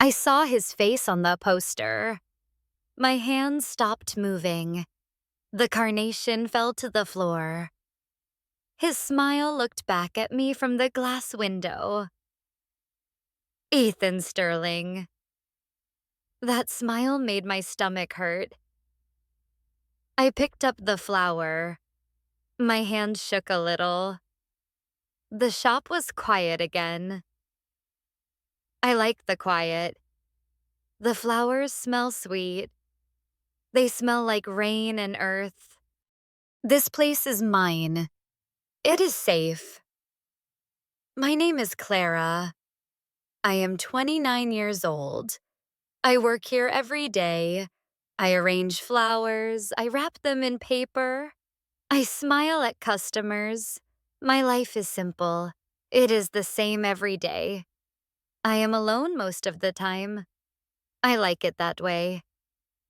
I saw his face on the poster. My hand stopped moving. The carnation fell to the floor. His smile looked back at me from the glass window. Ethan Sterling. That smile made my stomach hurt. I picked up the flower. My hand shook a little. The shop was quiet again. I like the quiet. The flowers smell sweet. They smell like rain and earth. This place is mine. It is safe. My name is Clara. I am 29 years old. I work here every day. I arrange flowers. I wrap them in paper. I smile at customers. My life is simple. It is the same every day. I am alone most of the time. I like it that way.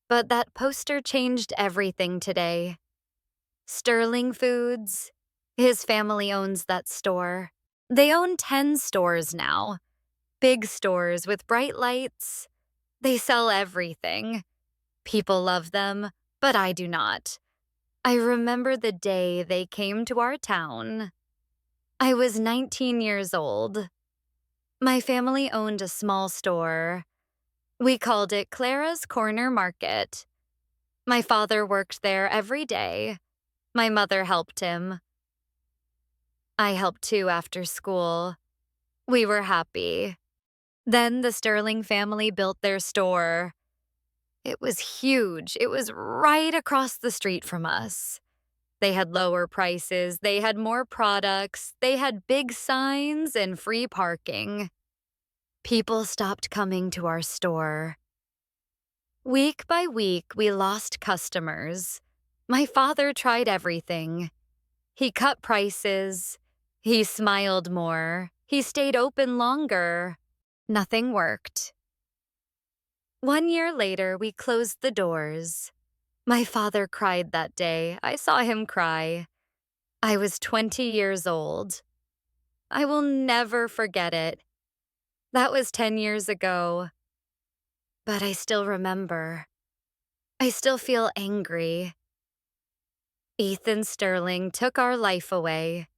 But that poster changed everything today. Sterling Foods. His family owns that store. They own 10 stores now. Big stores with bright lights. They sell everything. People love them, but I do not. I remember the day they came to our town. I was 19 years old. My family owned a small store. We called it Clara's Corner Market. My father worked there every day. My mother helped him. I helped too after school. We were happy. Then the Sterling family built their store. It was huge. It was right across the street from us. They had lower prices, they had more products, they had big signs and free parking. People stopped coming to our store. Week by week, we lost customers. My father tried everything. He cut prices. He smiled more. He stayed open longer. Nothing worked. 1 year later, we closed the doors. My father cried that day. I saw him cry. I was 20 years old. I will never forget it. That was 10 years ago. But I still remember. I still feel angry. Ethan Sterling took our life away.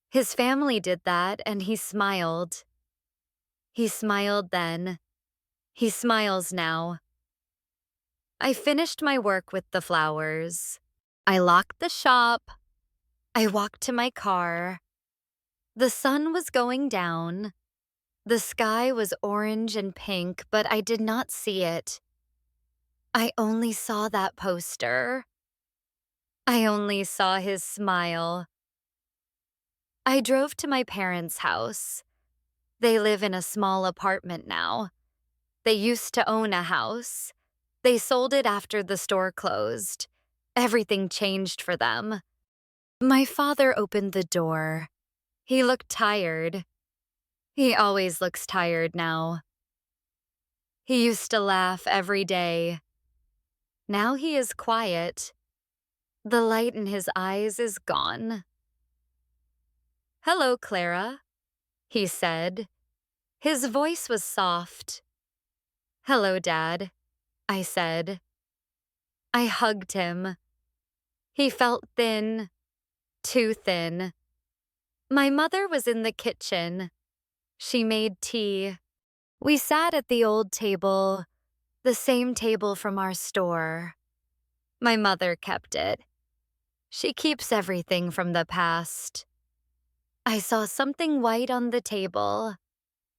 His family did that, and he smiled. He smiled then. He smiles now. I finished my work with the flowers. I locked the shop. I walked to my car. The sun was going down. The sky was orange and pink, but I did not see it. I only saw that poster. I only saw his smile. I drove to my parents' house. They live in a small apartment now. They used to own a house. They sold it after the store closed. Everything changed for them. My father opened the door. He looked tired. He always looks tired now. He used to laugh every day. Now he is quiet. The light in his eyes is gone. "Hello, Clara," he said. His voice was soft. "Hello, Dad," I said. I hugged him. He felt thin, too thin. My mother was in the kitchen. She made tea. We sat at the old table, the same table from our store. My mother kept it. She keeps everything from the past. I saw something white on the table,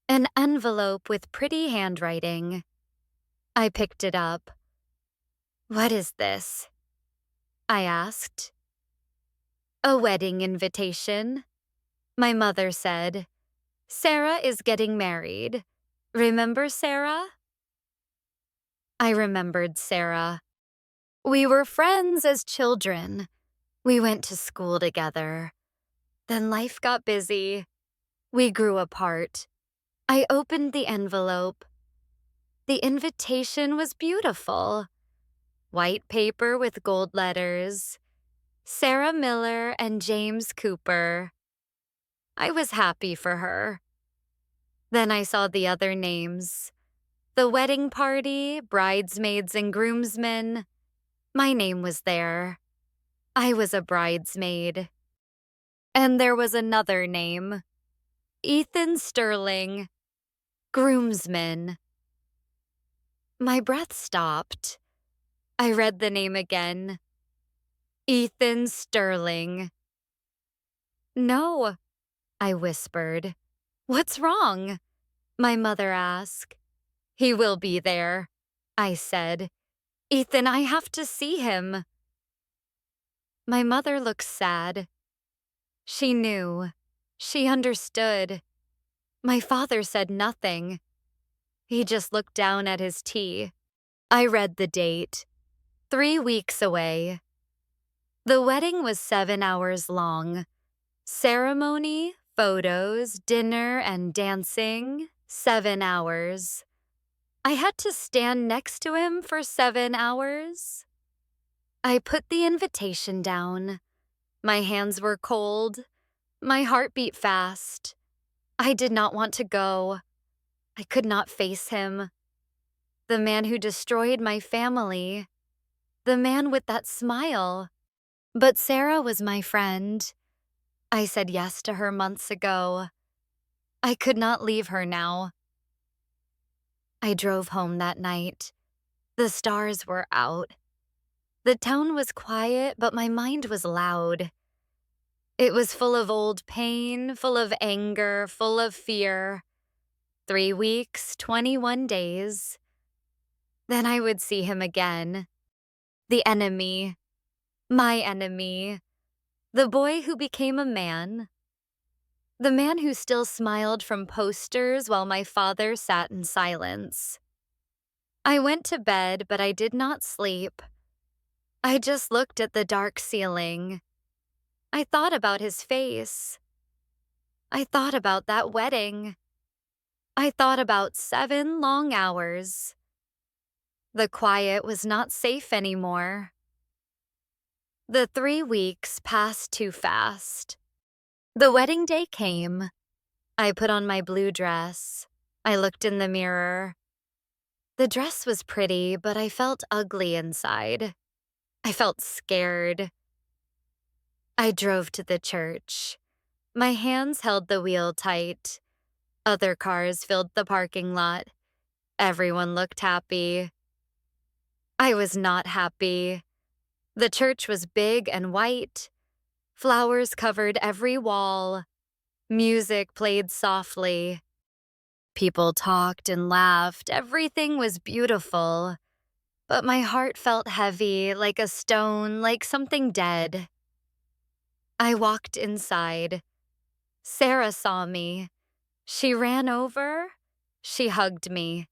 an envelope with pretty handwriting. I picked it up. "What is this?" I asked. "A wedding invitation," my mother said. "Sarah is getting married. Remember Sarah?" I remembered Sarah. We were friends as children. We went to school together. Then life got busy. We grew apart. I opened the envelope. The invitation was beautiful. White paper with gold letters. Sarah Miller and James Cooper. I was happy for her. Then I saw the other names. The wedding party, bridesmaids and groomsmen. My name was there. I was a bridesmaid. And there was another name. Ethan Sterling, groomsman. My breath stopped. I read the name again. Ethan Sterling. No, I whispered. What's wrong? My mother asked. He will be there, I said. Ethan, I have to see him. My mother looked sad. She knew. She understood. My father said nothing. He just looked down at his tea. I read the date. 3 weeks away. The wedding was 7 hours long. Ceremony, photos, dinner, and dancing, 7 hours. I had to stand next to him for 7 hours. I put the invitation down. My hands were cold. My heart beat fast. I did not want to go. I could not face him. The man who destroyed my family. The man with that smile. But Sarah was my friend. I said yes to her months ago. I could not leave her now. I drove home that night. The stars were out. The town was quiet, but my mind was loud. It was full of old pain, full of anger, full of fear. 3 weeks, 21 days. Then I would see him again. The enemy. My enemy. The boy who became a man. The man who still smiled from posters while my father sat in silence. I went to bed, but I did not sleep. I just looked at the dark ceiling. I thought about his face. I thought about that wedding. I thought about 7 long hours. The quiet was not safe anymore. The 3 weeks passed too fast. The wedding day came. I put on my blue dress. I looked in the mirror. The dress was pretty, but I felt ugly inside. I felt scared. I drove to the church. My hands held the wheel tight. Other cars filled the parking lot. Everyone looked happy. I was not happy. The church was big and white. Flowers covered every wall. Music played softly. People talked and laughed. Everything was beautiful. But my heart felt heavy, like a stone, like something dead. I walked inside. Sarah saw me. She ran over. She hugged me.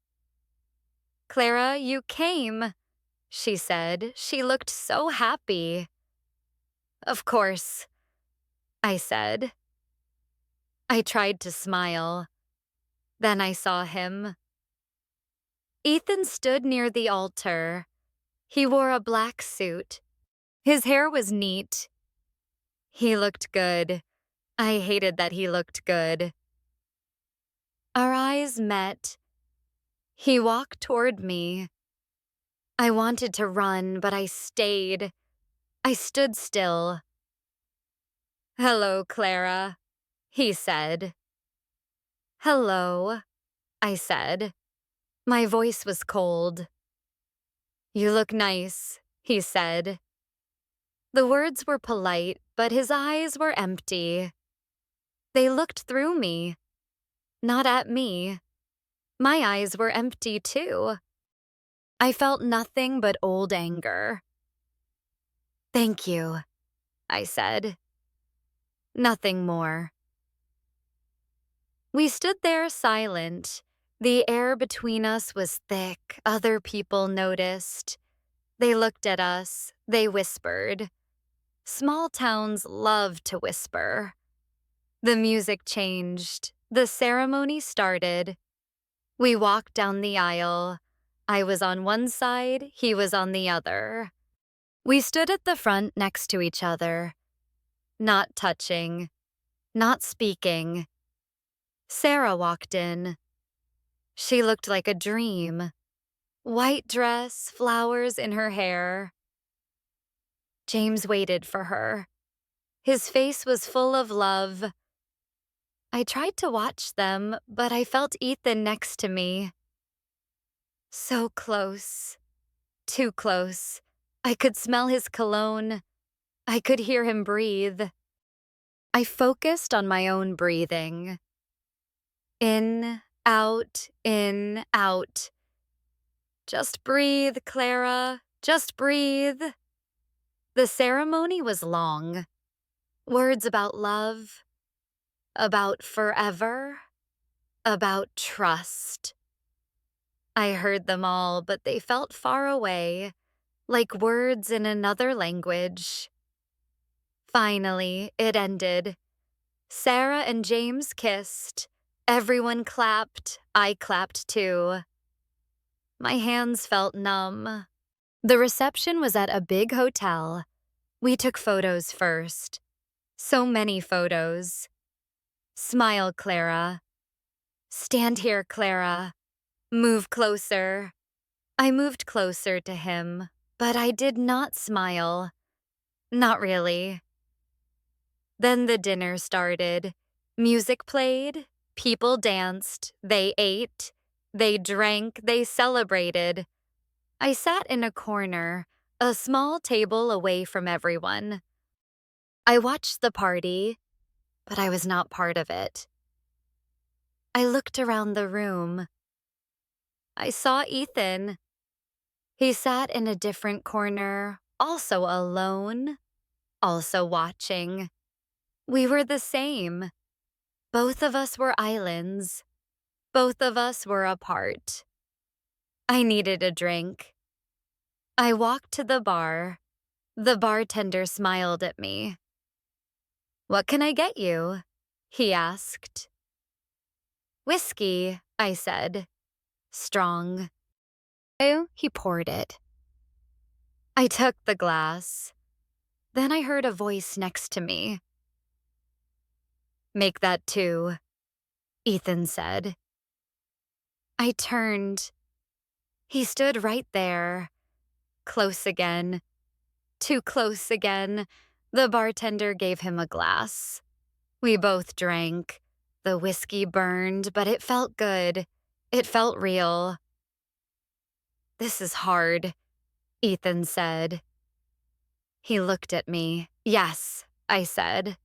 "Clara, you came," she said. She looked so happy. "Of course," I said. I tried to smile. Then I saw him. Ethan stood near the altar. He wore a black suit. His hair was neat. He looked good. I hated that he looked good. Our eyes met. He walked toward me. I wanted to run, but I stayed. I stood still. "Hello, Clara," he said. "Hello," I said. My voice was cold. "You look nice," he said. The words were polite, but his eyes were empty. They looked through me, not at me. My eyes were empty too. I felt nothing but old anger. "Thank you," I said. Nothing more. We stood there silent. The air between us was thick. Other people noticed. They looked at us. They whispered. Small towns love to whisper. The music changed. The ceremony started. We walked down the aisle. I was on one side, he was on the other. We stood at the front next to each other, not touching, not speaking. Sarah walked in. She looked like a dream. White dress, flowers in her hair. James waited for her. His face was full of love. I tried to watch them, but I felt Ethan next to me. So close. Too close. I could smell his cologne. I could hear him breathe. I focused on my own breathing. In, out, in, out. Just breathe, Clara. Just breathe. The ceremony was long. Words about love, about forever, about trust. I heard them all, but they felt far away, like words in another language. Finally, it ended. Sarah and James kissed. Everyone clapped. I clapped too. My hands felt numb. The reception was at a big hotel. We took photos first. So many photos. Smile, Clara. Stand here, Clara. Move closer. I moved closer to him, but I did not smile. Not really. Then the dinner started. Music played. People danced. They ate. They drank. They celebrated. I sat in a corner, a small table away from everyone. I watched the party, but I was not part of it. I looked around the room. I saw Ethan. He sat in a different corner, also alone, also watching. We were the same. Both of us were islands. Both of us were apart. I needed a drink. I walked to the bar. The bartender smiled at me. "What can I get you?" he asked. "Whiskey," I said. "Strong." Oh, he poured it. I took the glass. Then I heard a voice next to me. "Make that 2, Ethan said. I turned. He stood right there. Close again. Too close again. The bartender gave him a glass. We both drank. The whiskey burned, but it felt good. It felt real. "This is hard," Ethan said. He looked at me. "Yes," I said.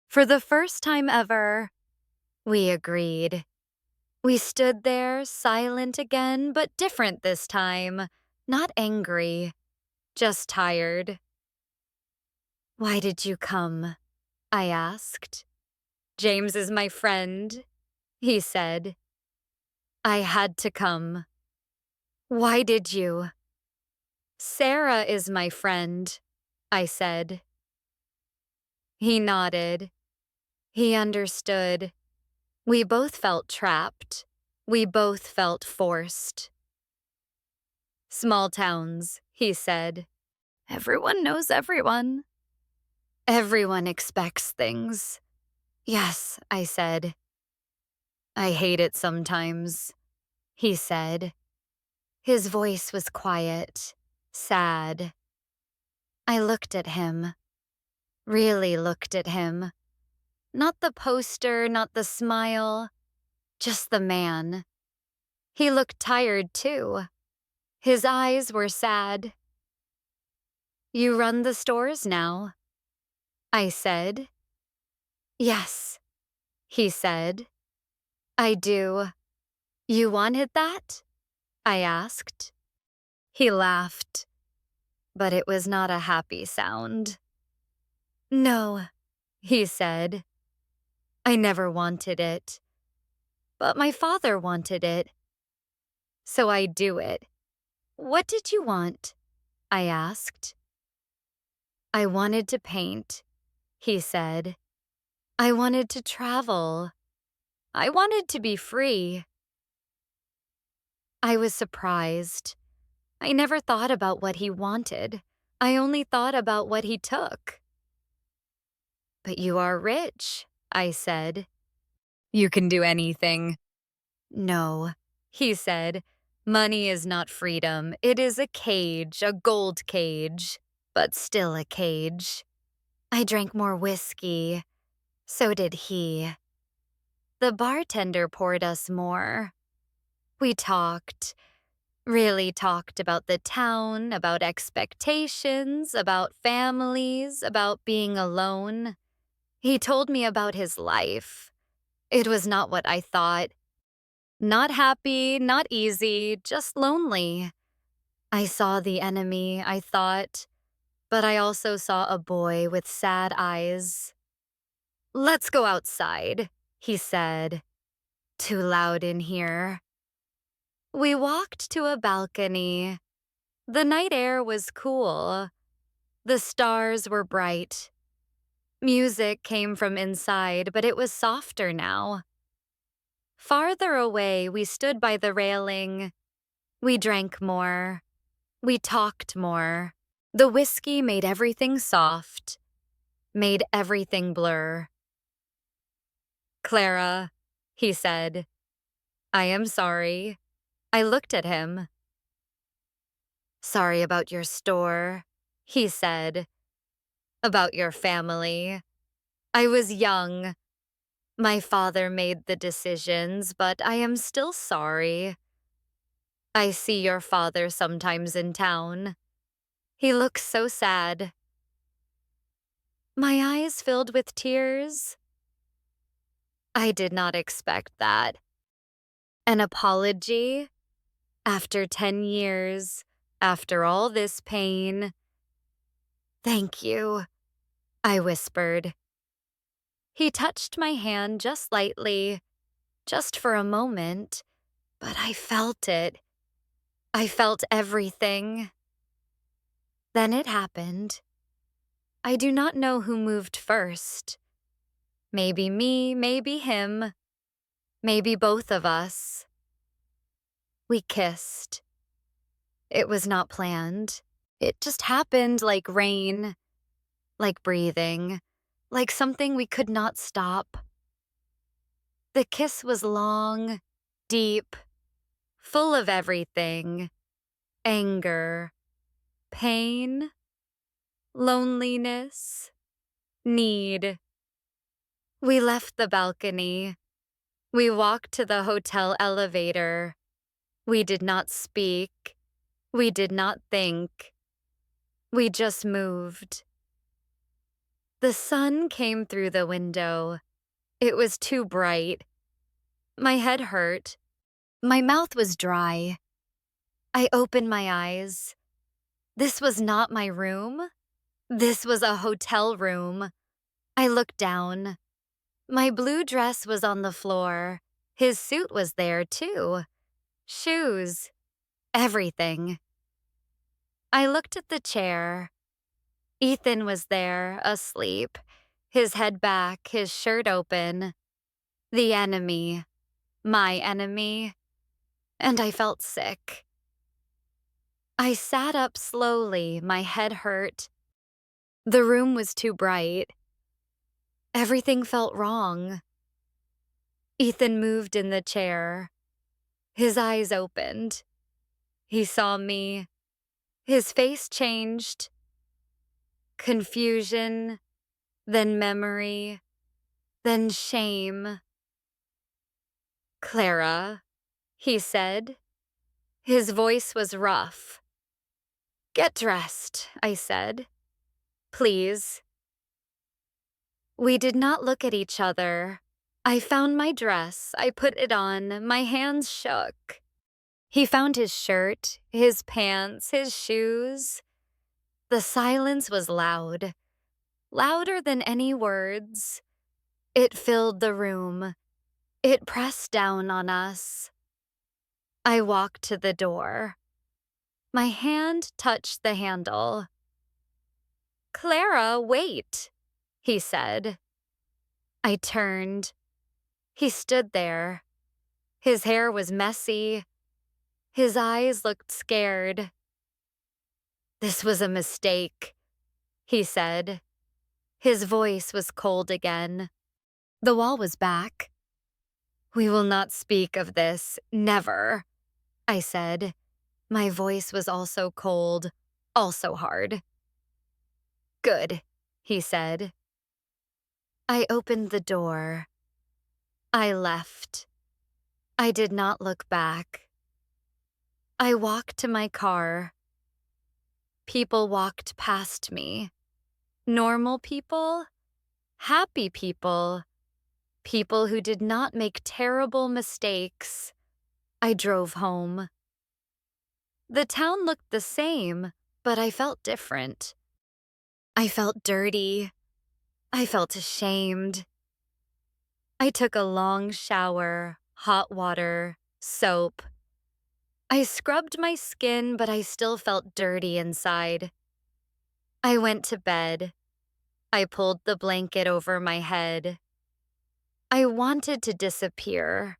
"For the first time ever." We agreed. We stood there, silent again, but different this time. Not angry, just tired. "Why did you come?" I asked. "James is my friend," he said. "I had to come." "Why did you?" "Sarah is my friend," I said. He nodded. He understood. We both felt trapped. We both felt forced. "Small towns," he said. "Everyone knows everyone. Everyone expects things." "Yes," I said. "I hate it sometimes," he said. His voice was quiet, sad. I looked at him. Really looked at him. Not the poster, not the smile, just the man. He looked tired, too. His eyes were sad. "You run the stores now," I said. "Yes," he said. "I do." "You wanted that?" I asked. He laughed, but it was not a happy sound. "No," he said. "I never wanted it. But my father wanted it. So I do it." "What did you want?" I asked. "I wanted to paint," he said. "I wanted to travel. I wanted to be free." I was surprised. I never thought about what he wanted. I only thought about what he took. "But you are rich," I said. "You can do anything." "No," he said. Money is not freedom. It is a cage, a gold cage, but still a cage. I drank more whiskey. So did he. The bartender poured us more. We talked, really talked about the town, about expectations, about families, about being alone. He told me about his life. It was not what I thought. Not happy, not easy, just lonely. I saw the enemy, I thought, but I also saw a boy with sad eyes. "Let's go outside," he said. "Too loud in here." We walked to a balcony. The night air was cool. The stars were bright. Music came from inside, but it was softer now. Farther away, we stood by the railing. We drank more. We talked more. The whiskey made everything soft, made everything blur. "Clara," he said, "I am sorry." I looked at him. "Sorry about your store," he said. "About your family. I was young. My father made the decisions, but I am still sorry. I see your father sometimes in town. He looks so sad." My eyes filled with tears. I did not expect that. An apology? After 10 years, after all this pain. "Thank you," I whispered. He touched my hand just lightly, just for a moment, but I felt it. I felt everything. Then it happened. I do not know who moved first. Maybe me, maybe him, maybe both of us. We kissed. It was not planned. It just happened like rain, like breathing, like something we could not stop. The kiss was long, deep, full of everything: anger, pain, loneliness, need. We left the balcony. We walked to the hotel elevator. We did not speak. We did not think. We just moved. The sun came through the window. It was too bright. My head hurt. My mouth was dry. I opened my eyes. This was not my room. This was a hotel room. I looked down. My blue dress was on the floor. His suit was there, too. Shoes. Everything. I looked at the chair. Ethan was there, asleep, his head back, his shirt open. The enemy. My enemy. And I felt sick. I sat up slowly, my head hurt. The room was too bright. Everything felt wrong. Ethan moved in the chair. His eyes opened. He saw me. His face changed. Confusion, then memory, then shame. "Clara," he said. His voice was rough. "Get dressed," I said. "Please." We did not look at each other. I found my dress. I put it on. My hands shook. He found his shirt, his pants, his shoes. The silence was loud, louder than any words. It filled the room. It pressed down on us. I walked to the door. My hand touched the handle. "Clara, wait," he said. I turned. He stood there. His hair was messy. His eyes looked scared. "This was a mistake," he said. His voice was cold again. The wall was back. We will not speak of this, never, I said. My voice was also cold, also hard. Good, he said. I opened the door. I left. I did not look back. I walked to my car. People walked past me. Normal people, happy people, people who did not make terrible mistakes. I drove home. The town looked the same, but I felt different. I felt dirty. I felt ashamed. I took a long shower, hot water, soap. I scrubbed my skin, but I still felt dirty inside. I went to bed. I pulled the blanket over my head. I wanted to disappear.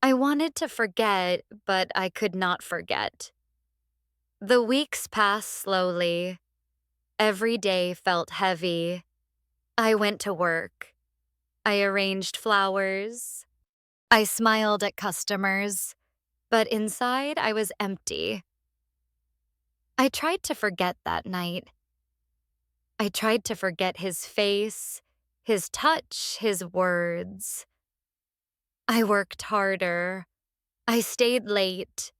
I wanted to forget, but I could not forget. The weeks passed slowly. Every day felt heavy. I went to work. I arranged flowers. I smiled at customers, but inside I was empty. I tried to forget that night. I tried to forget his face, his touch, his words. I worked harder. I stayed late.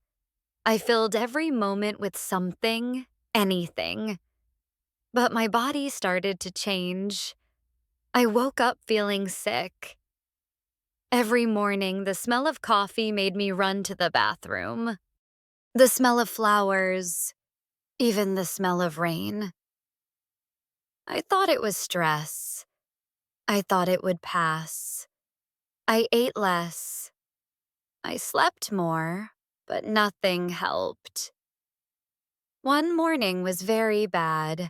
I filled every moment with something, anything. But my body started to change. I woke up feeling sick. Every morning, the smell of coffee made me run to the bathroom. The smell of flowers, even the smell of rain. I thought it was stress. I thought it would pass. I ate less. I slept more, but nothing helped. One morning was very bad.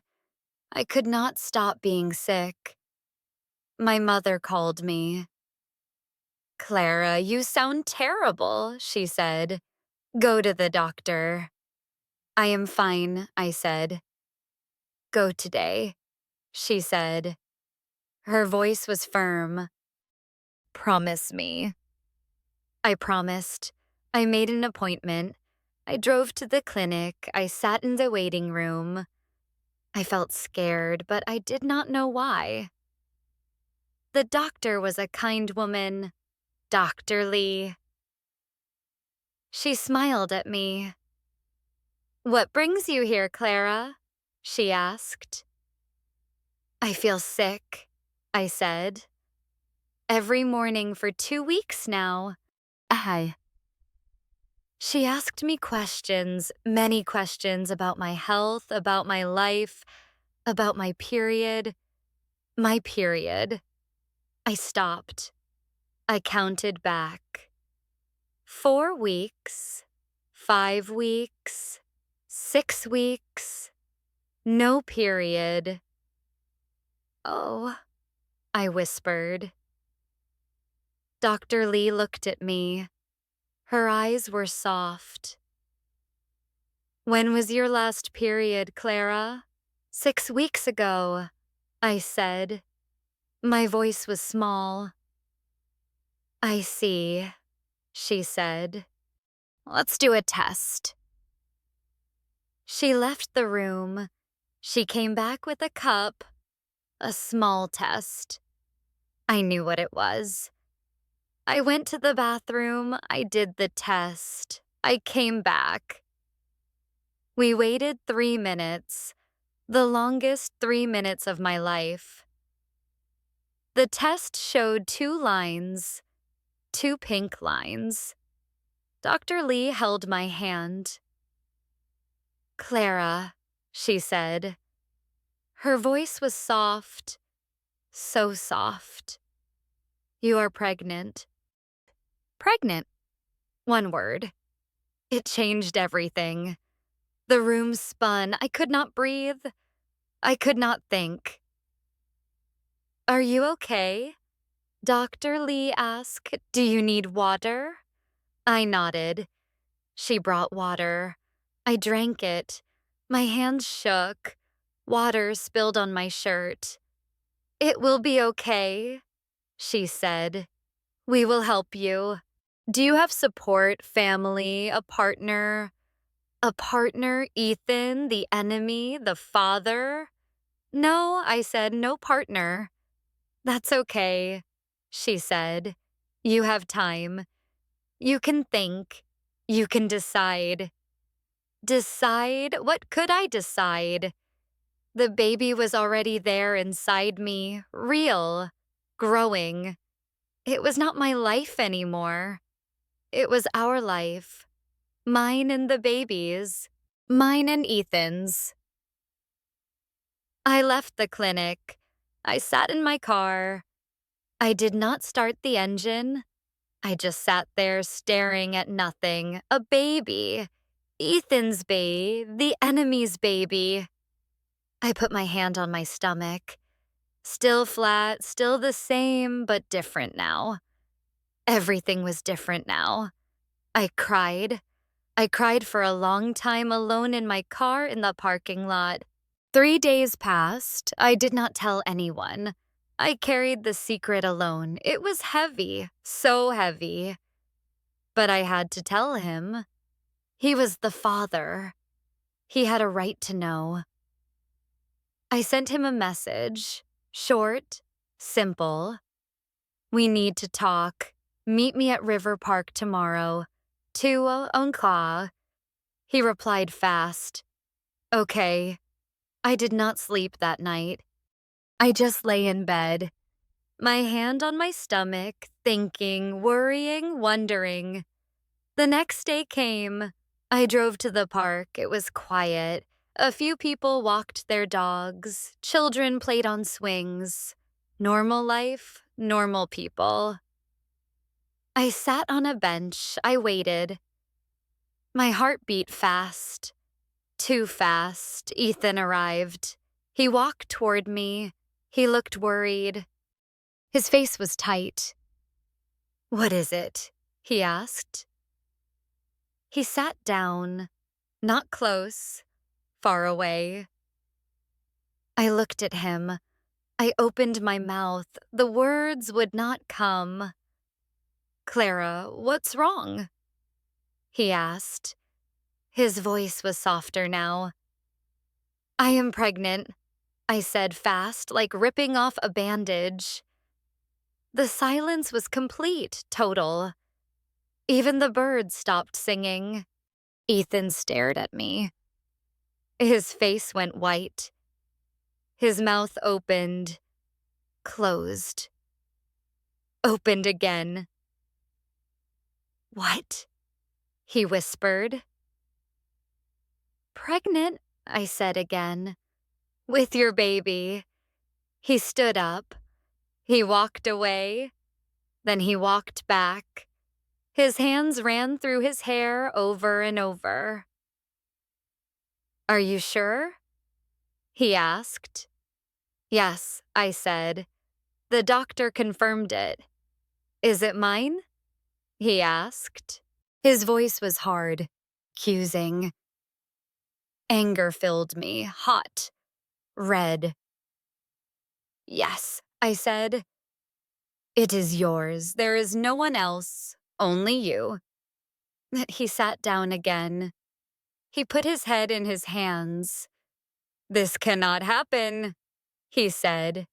I could not stop being sick. My mother called me. "Clara, you sound terrible," she said. "Go to the doctor." "I am fine," I said. "Go today," she said. Her voice was firm. "Promise me." I promised. I made an appointment. I drove to the clinic. I sat in the waiting room. I felt scared, but I did not know why. The doctor was a kind woman, Dr. Lee. She smiled at me. "What brings you here, Clara?" she asked. "I feel sick," I said. "Every morning for 2 weeks now." She asked me questions, many questions about my health, about my life, about my period. My period. I stopped. I counted back. 4 weeks, 5 weeks, 6 weeks, no period. "Oh," I whispered. Dr. Lee looked at me. Her eyes were soft. "When was your last period, Clara?" "6 weeks ago," I said. My voice was small. "I see," she said. "Let's do a test." She left the room. She came back with a cup, a small test. I knew what it was. I went to the bathroom. I did the test. I came back. We waited 3 minutes, the longest 3 minutes of my life. The test showed 2 lines, 2 pink lines. Dr. Lee held my hand. "Clara," she said. Her voice was soft, so soft. "You are pregnant." Pregnant. One word. It changed everything. The room spun. I could not breathe. I could not think. "Are you okay?" Dr. Lee asked. "Do you need water?" I nodded. She brought water. I drank it. My hands shook. Water spilled on my shirt. "It will be okay," she said. We will help you. Do you have support, family, a partner? A partner, Ethan, the enemy, the father? No, I said, no partner. That's okay, she said. You have time. You can think. You can decide. Decide? What could I decide? The baby was already there inside me, real, growing. It was not my life anymore. It was our life. Mine and the baby's. Mine and Ethan's. I left the clinic. I sat in my car. I did not start the engine. I just sat there staring at nothing. A baby. Ethan's baby, the enemy's baby. I put my hand on my stomach. Still flat, still the same, but different now. Everything was different now. I cried. I cried for a long time alone in my car in the parking lot. 3 days passed. I did not tell anyone. I carried the secret alone. It was heavy, so heavy. But I had to tell him. He was the father. He had a right to know. I sent him a message, short, simple. We need to talk. Meet me at River Park tomorrow. 2:00. He replied fast. Okay. I did not sleep that night. I just lay in bed, my hand on my stomach, thinking, worrying, wondering. The next day came. I drove to the park. It was quiet. A few people walked their dogs. Children played on swings. Normal life, normal people. I sat on a bench. I waited. My heart beat fast. Too fast. Ethan arrived. He walked toward me. He looked worried. His face was tight. What is it? He asked. He sat down, not close, far away. I looked at him. I opened my mouth. The words would not come. Clara, what's wrong? He asked. His voice was softer now. I am pregnant, I said fast, like ripping off a bandage. The silence was complete, total. Even the birds stopped singing. Ethan stared at me. His face went white. His mouth opened, closed, opened again. What? He whispered. Pregnant, I said again. With your baby. He stood up. He walked away. Then he walked back. His hands ran through his hair over and over. Are you sure? He asked. Yes, I said. The doctor confirmed it. Is it mine? He asked. His voice was hard, accusing. Anger filled me, hot, red. Yes, I said. It is yours. There is no one else, only you. He sat down again. He put his head in his hands. This cannot happen, he said.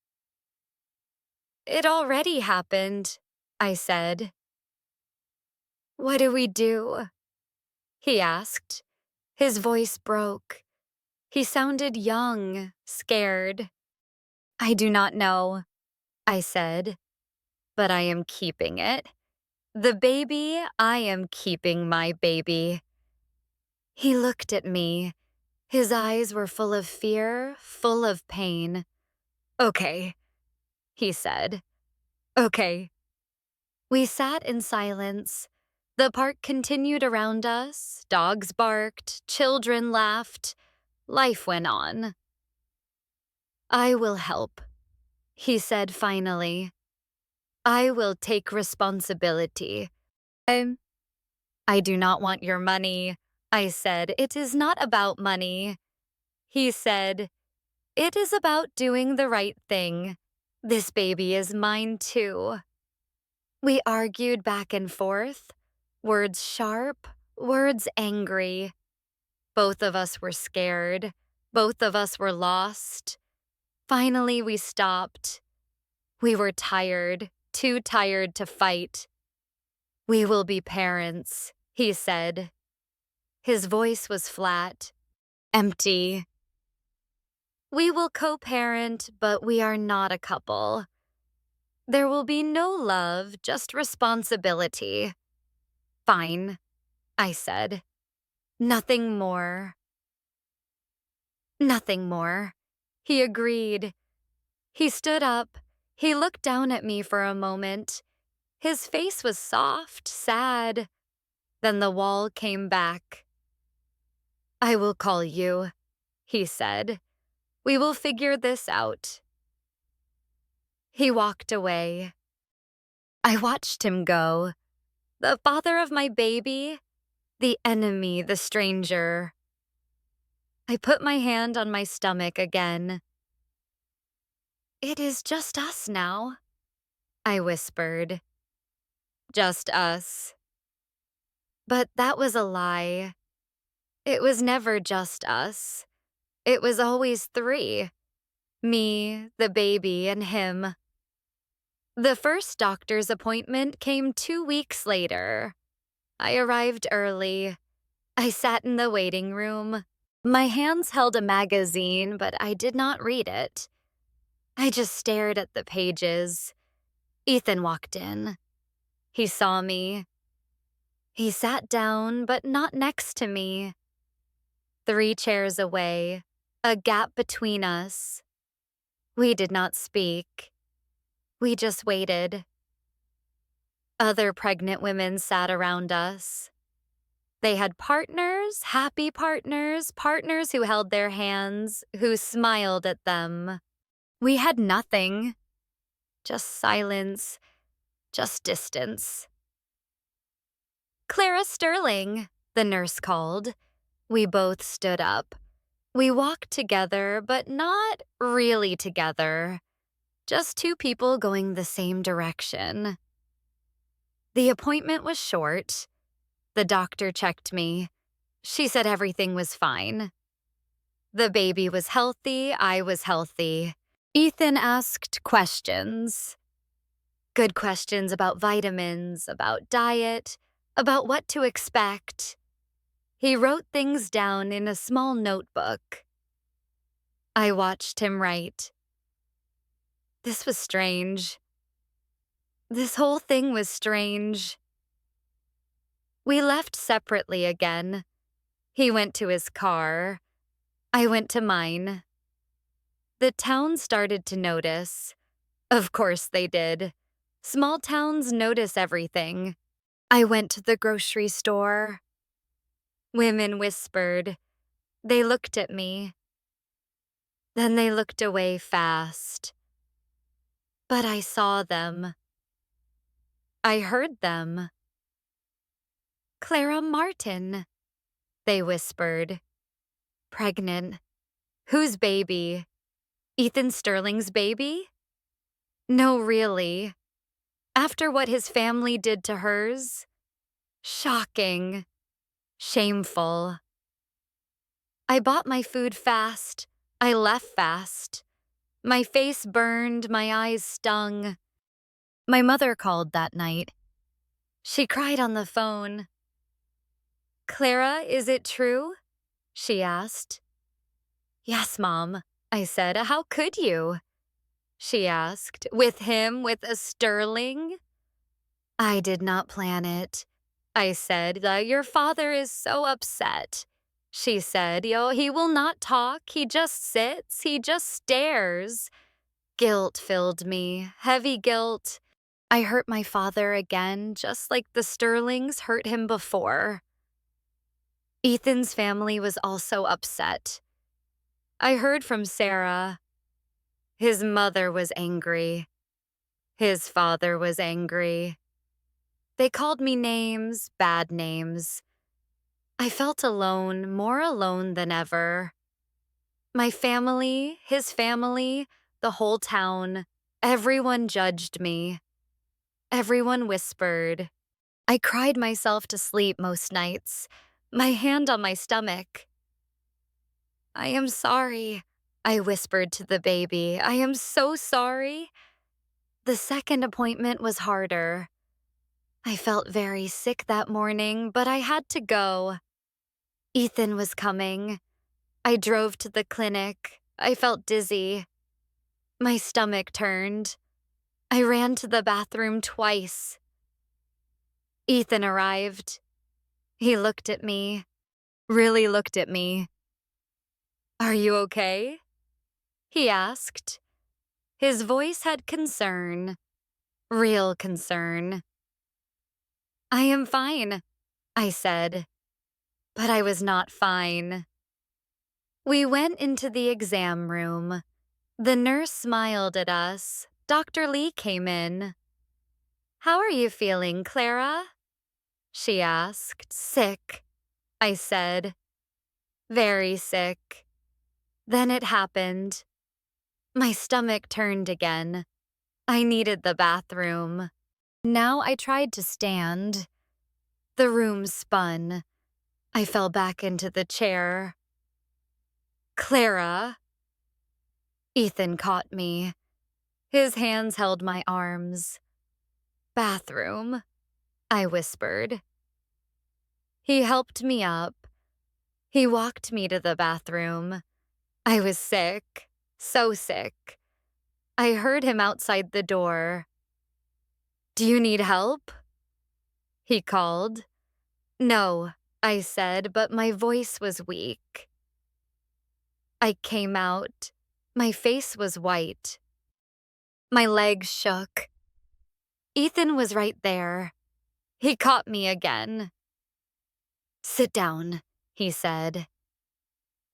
It already happened, I said. What do we do? He asked. His voice broke. He sounded young, scared. I do not know, I said, but I am keeping it. The baby, I am keeping my baby. He looked at me. His eyes were full of fear, full of pain. Okay, he said. Okay. We sat in silence. The park continued around us. Dogs barked, children laughed. Life went on. I will help, he said finally. I will take responsibility. I do not want your money, I said. It is not about money. He said, it is about doing the right thing. This baby is mine too. We argued back and forth, words sharp, words angry. Both of us were scared. Both of us were lost. Finally, we stopped. We were tired, too tired to fight. "We will be parents," he said. His voice was flat, empty. "We will co-parent, but we are not a couple. There will be no love, just responsibility." "Fine," I said. "Nothing more." Nothing more. He agreed. He stood up. He looked down at me for a moment. His face was soft, sad. Then the wall came back. "I will call you," he said. "We will figure this out." He walked away. I watched him go. The father of my baby, the enemy, the stranger. I put my hand on my stomach again. "It is just us now," I whispered. "Just us." But that was a lie. It was never just us. It was always three. Me, the baby, and him. The first doctor's appointment came 2 weeks later. I arrived early. I sat in the waiting room. My hands held a magazine, but I did not read it. I just stared at the pages. Ethan walked in. He saw me. He sat down, but not next to me. 3 chairs away, a gap between us. We did not speak. We just waited. Other pregnant women sat around us. They had partners, happy partners, partners who held their hands, who smiled at them. We had nothing. Just silence, just distance. "Clara Sterling," the nurse called. We both stood up. We walked together, but not really together. Just 2 people going the same direction. The appointment was short. The doctor checked me. She said everything was fine. The baby was healthy, I was healthy. Ethan asked questions. Good questions about vitamins, about diet, about what to expect. He wrote things down in a small notebook. I watched him write. This was strange. This whole thing was strange. We left separately again. He went to his car. I went to mine. The town started to notice. Of course they did. Small towns notice everything. I went to the grocery store. Women whispered. They looked at me. Then they looked away fast. But I saw them. I heard them. "Clara Martin," they whispered. "Pregnant. Whose baby? Ethan Sterling's baby?" No, really. After what his family did to hers? Shocking. Shameful. I bought my food fast. I left fast. My face burned, my eyes stung. My mother called that night. She cried on the phone. "Clara, is it true?" she asked. "Yes, Mom," I said. "How could you?" she asked. "With him, with a Sterling?" "I did not plan it," I said. "Your father is so upset," she said. He will not talk. He just sits. He just stares." Guilt filled me, heavy guilt. I hurt my father again, just like the Sterlings hurt him before. Ethan's family was also upset. I heard from Sarah. His mother was angry. His father was angry. They called me names, bad names. I felt alone, more alone than ever. My family, his family, the whole town, everyone judged me. Everyone whispered. I cried myself to sleep most nights, my hand on my stomach. I am sorry, I whispered to the baby. I am so sorry. The second appointment was harder. I felt very sick that morning, but I had to go. Ethan was coming. I drove to the clinic. I felt dizzy. My stomach turned. I ran to the bathroom twice. Ethan arrived. He looked at me, really looked at me. Are you okay? He asked. His voice had concern, real concern. I am fine, I said, but I was not fine. We went into the exam room. The nurse smiled at us. Dr. Lee came in. How are you feeling, Clara? She asked. Sick, I said. Very sick. Then it happened. My stomach turned again. I needed the bathroom. Now I tried to stand. The room spun. I fell back into the chair. Clara. Ethan caught me. His hands held my arms. Bathroom, I whispered. He helped me up. He walked me to the bathroom. I was sick, so sick. I heard him outside the door. Do you need help? He called. No, I said, but my voice was weak. I came out. My face was white. My legs shook. Ethan was right there. He caught me again. Sit down, he said.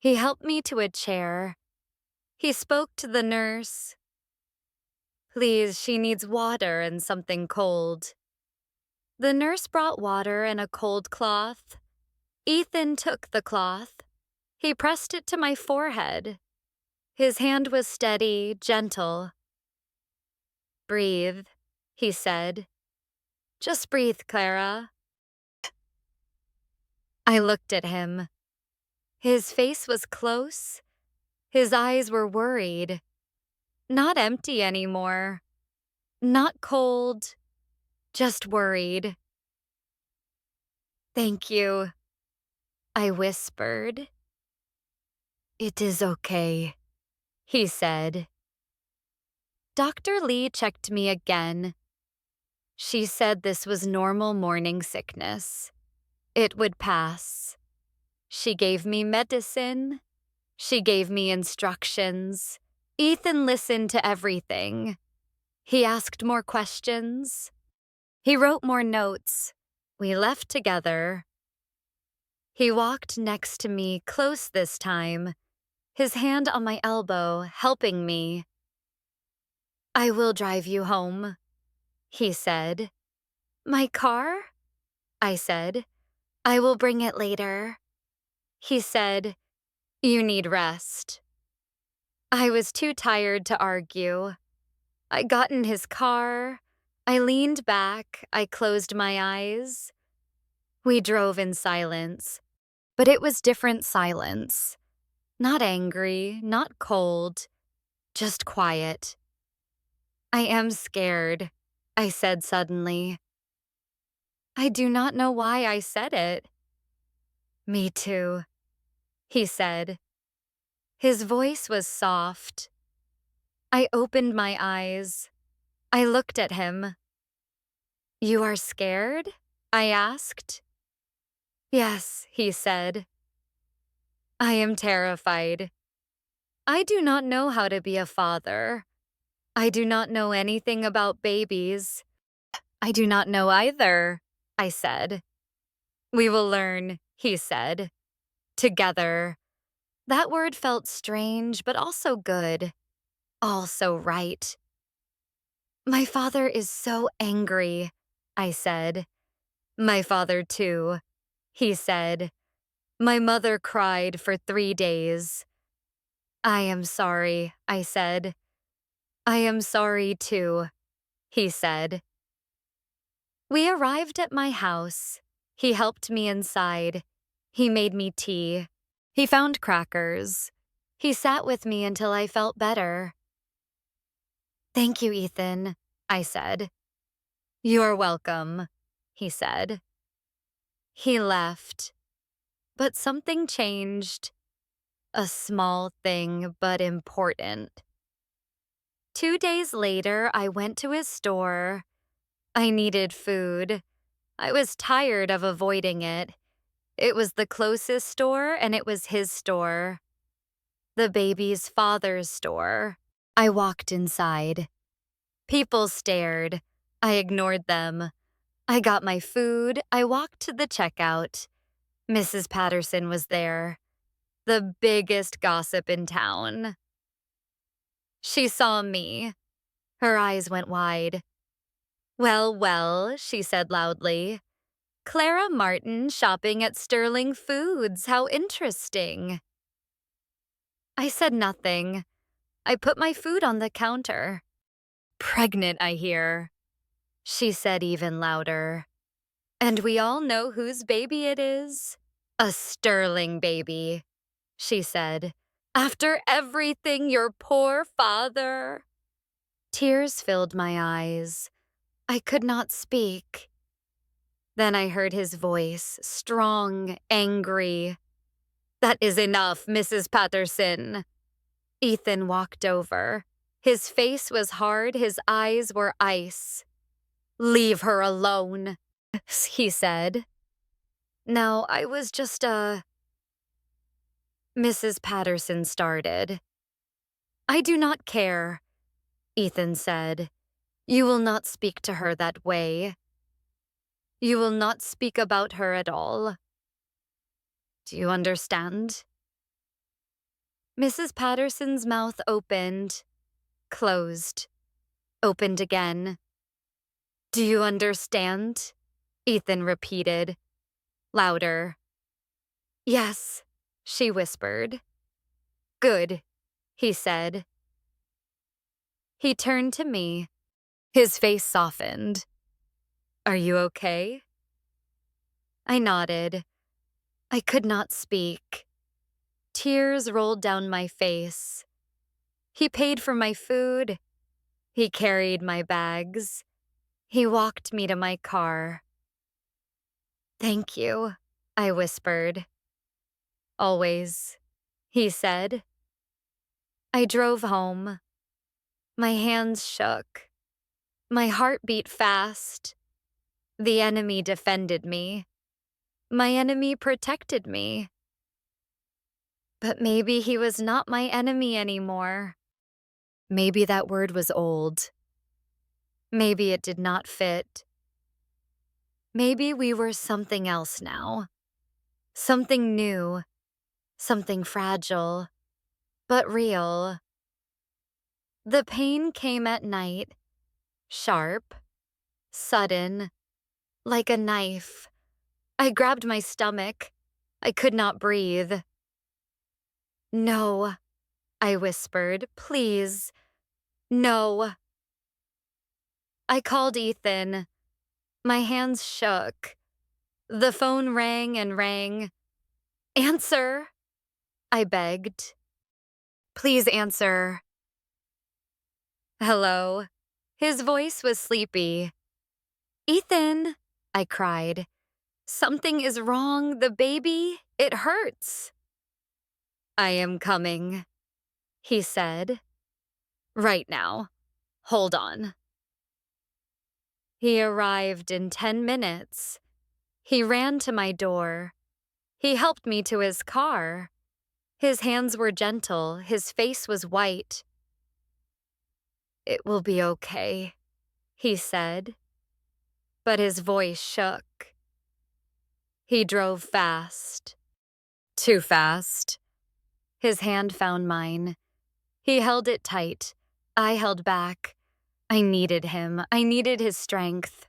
He helped me to a chair. He spoke to the nurse. Please, she needs water and something cold. The nurse brought water and a cold cloth. Ethan took the cloth. He pressed it to my forehead. His hand was steady, gentle. Breathe, he said. Just breathe, Clara. I looked at him. His face was close. His eyes were worried. Not empty anymore. Not cold. Just worried. Thank you, I whispered. It is okay, he said. Dr. Lee checked me again. She said this was normal morning sickness. It would pass. She gave me medicine. She gave me instructions. Ethan listened to everything. He asked more questions. He wrote more notes. We left together. He walked next to me, close this time, his hand on my elbow, helping me. I will drive you home, he said. My car? I said. I will bring it later. He said, you need rest. I was too tired to argue. I got in his car. I leaned back. I closed my eyes. We drove in silence, but it was different silence. Not angry, not cold, just quiet. I am scared, I said suddenly. I do not know why I said it. Me too, he said. His voice was soft. I opened my eyes. I looked at him. You are scared? I asked. Yes, he said. I am terrified. I do not know how to be a father. I do not know anything about babies. I do not know either, I said. We will learn, he said. Together. That word felt strange, but also good. Also right. My father is so angry, I said. My father too, he said. My mother cried for 3 days. I am sorry, I said. I am sorry too, he said. We arrived at my house. He helped me inside. He made me tea. He found crackers. He sat with me until I felt better. "Thank you, Ethan," I said. "You're welcome," he said. He left, but something changed. A small thing, but important. 2 days later, I went to his store. I needed food. I was tired of avoiding it. It was the closest store, and it was his store. The baby's father's store. I walked inside. People stared. I ignored them. I got my food. I walked to the checkout. Mrs. Patterson was there. The biggest gossip in town. She saw me. Her eyes went wide. "Well, well," she said loudly. "Clara Martin shopping at Sterling Foods. How interesting." I said nothing. I put my food on the counter. "Pregnant, I hear," she said even louder. "And we all know whose baby it is." "A Sterling baby," she said. "After everything, your poor father." Tears filled my eyes. I could not speak. Then I heard his voice, strong, angry. "That is enough, Mrs. Patterson." Ethan walked over. His face was hard, his eyes were ice. "Leave her alone," he said. "No, I was just Mrs. Patterson started. "I do not care," Ethan said. "You will not speak to her that way. You will not speak about her at all. Do you understand?" Mrs. Patterson's mouth opened, closed, opened again. "Do you understand?" Ethan repeated, louder. "Yes," she whispered. "Good," he said. He turned to me. His face softened. "Are you okay?" I nodded. I could not speak. Tears rolled down my face. He paid for my food. He carried my bags. He walked me to my car. "Thank you," I whispered. "Always," he said. I drove home. My hands shook. My heart beat fast. The enemy defended me. My enemy protected me. But maybe he was not my enemy anymore. Maybe that word was old. Maybe it did not fit. Maybe we were something else now. Something new. Something fragile. But real. The pain came at night. Sharp. Sudden. Like a knife. I grabbed my stomach. I could not breathe. "No," I whispered. "Please. No." I called Ethan. My hands shook. The phone rang and rang. "Answer," I begged. "Please answer." "Hello." His voice was sleepy. "Ethan," I cried. "Something is wrong. The baby, it hurts." "I am coming," he said. "Right now. Hold on." He arrived in 10 minutes. He ran to my door. He helped me to his car. His hands were gentle. His face was white. "It will be okay," he said. But his voice shook. He drove fast. Too fast. His hand found mine. He held it tight. I held back. I needed him. I needed his strength.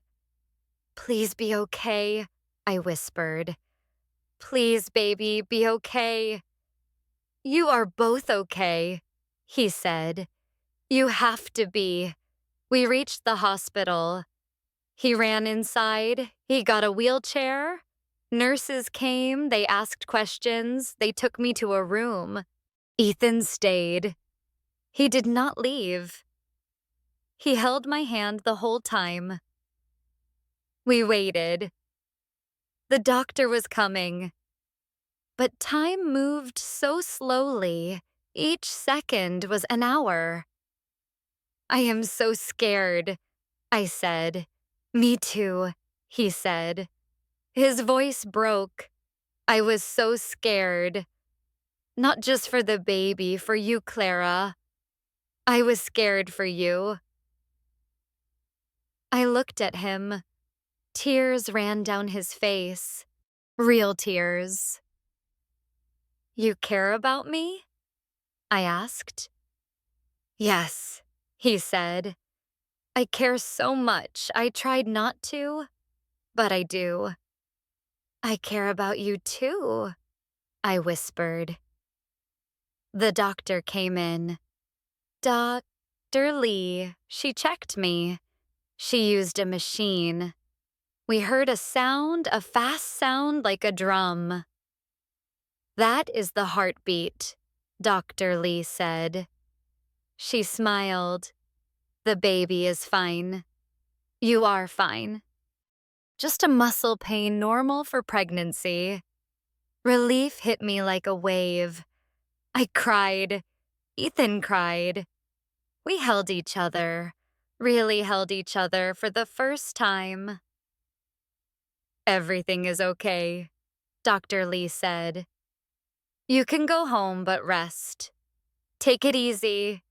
"Please be okay," I whispered. "Please, baby, be okay." "You are both okay," he said. "You have to be." We reached the hospital. He ran inside. He got a wheelchair. Nurses came. They asked questions. They took me to a room. Ethan stayed. He did not leave. He held my hand the whole time. We waited. The doctor was coming. But time moved so slowly. Each second was an hour. I am so scared, I said. Me too, he said. His voice broke. I was so scared. Not just for the baby, for you, Clara. I was scared for you. I looked at him. Tears ran down his face. Real tears. You care about me? I asked. Yes, he said. I care so much. I tried not to, but I do. I care about you too, I whispered. The doctor came in. Dr. Lee, she checked me. She used a machine. We heard a sound, a fast sound like a drum. That is the heartbeat, Dr. Lee said. She smiled. The baby is fine. You are fine. Just a muscle pain normal for pregnancy. Relief hit me like a wave. I cried. Ethan cried. We held each other, really held each other for the first time. Everything is okay, Dr. Lee said. You can go home but rest. Take it easy.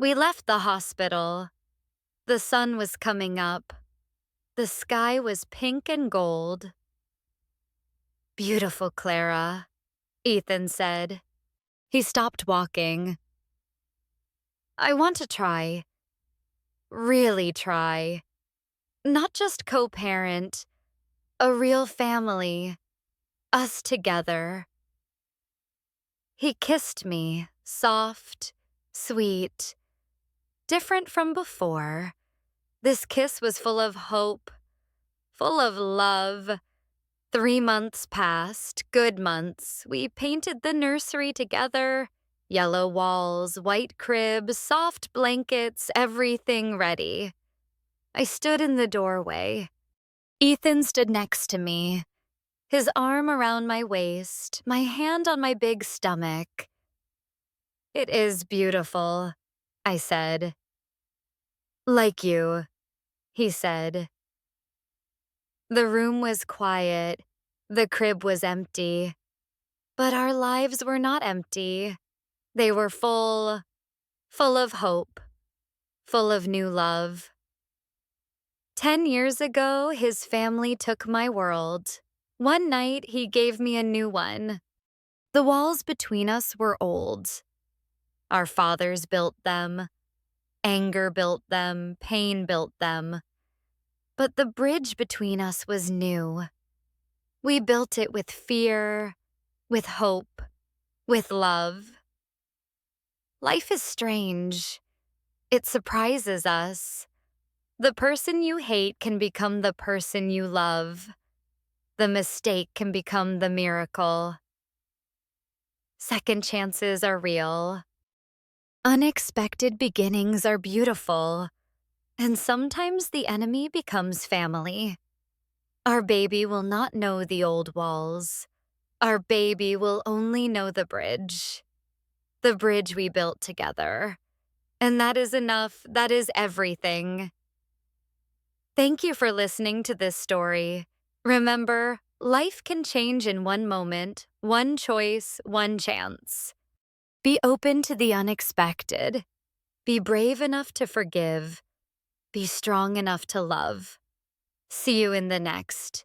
We left the hospital. The sun was coming up. The sky was pink and gold. Beautiful, Clara, Ethan said. He stopped walking. I want to try. Really try. Not just co-parent. A real family. Us together. He kissed me, soft, sweet, different from before. This kiss was full of hope, full of love. 3 months passed, good months. We painted the nursery together. Yellow walls, white crib, soft blankets, everything ready. I stood in the doorway. Ethan stood next to me, his arm around my waist, my hand on my big stomach. It is beautiful, I said. Like you, he said. The room was quiet. The crib was empty. But our lives were not empty. They were full of hope, full of new love. 10 years ago, his family took my world. One night, he gave me a new one. The walls between us were old. Our fathers built them. Anger built them. Pain built them. But the bridge between us was new. We built it with fear, with hope, with love. Life is strange. It surprises us. The person you hate can become the person you love. The mistake can become the miracle. Second chances are real. Unexpected beginnings are beautiful. And sometimes the enemy becomes family. Our baby will not know the old walls. Our baby will only know the bridge we built together. And that is enough. That is everything. Thank you for listening to this story. Remember, life can change in one moment, one choice, one chance. Be open to the unexpected. Be brave enough to forgive. Be strong enough to love. See you in the next.